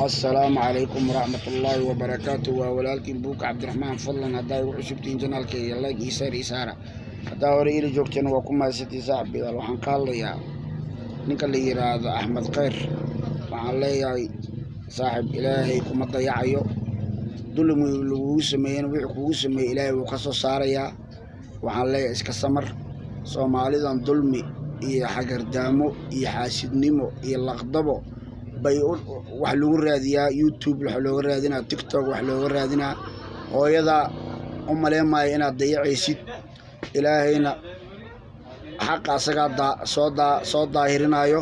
السلام عليكم ورحمة الله وبركاته ولكن بوك عبد الرحمن فضلا هداي وعشبتين جنالك يلا يسار إسارة هدا وريلي جوكتين وكما ستي صاحبي وحن قال يا نيك اللي يراد أحمد خير وحن لي صاحب إلهي كما ضيعيو ظلم لو سمين ويحكو سمي إلهي وقصو صاريا وحن لي اسك السمر سوماليدان ظلمي iyo xagardaamo iyo xaasidnimo iyo laqdabo bay wax lagu raadiyaa YouTube wax looga raadinaa TikTok wax looga raadinaa hooyada umaleemay inaad dayacaysid ilaahayna xaq asaga soo daahirinayo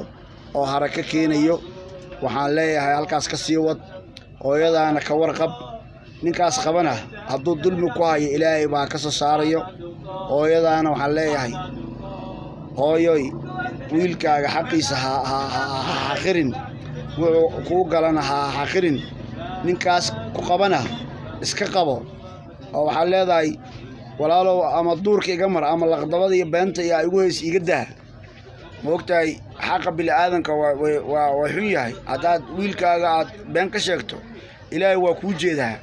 oo haraka keenayo waxaan leeyahay halkaas ka sii wad hooyadaana ka warqab ninkaas qabana hadduu dulmi ku hayo ilaahay baa ka soo saarayo hooyadaana waxaan leeyahay hooyoy wiilkaaga xaqiisa ha xirin wuxuu ku galana ha xirin ninkaas ku qabana iska qabo oo waxa leedahay walaalow ama duurka iga mar ama laqdabada iyo beenta iyo igu heys iga daa moogtahay xaqa bil aadanka waa xun yahay hadaad wiilkaaga aad been ka sheegto ilaahay waa ku jeedaa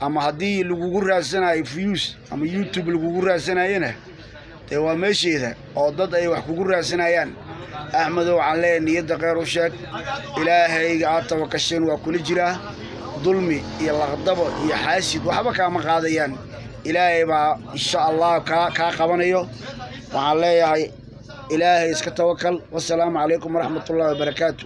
ama hadii lagu raadsanayo views ama YouTube lagu raadsanayna waa meesheeda oo dad ay wax kugu raadsanayaan axmedow calee niyada qeyr u sheeg ilaahayga aad tawakkasheen waa kula jira dulmi iyo laqdabo iyo xaasid waxba kaama qaadayaan ilaahay baa insha Allah ka qabanayo waxaan leeyahay ilaahay iska tawakkal wassalaamu calaykum waraxmatullaahi wabarakaatuh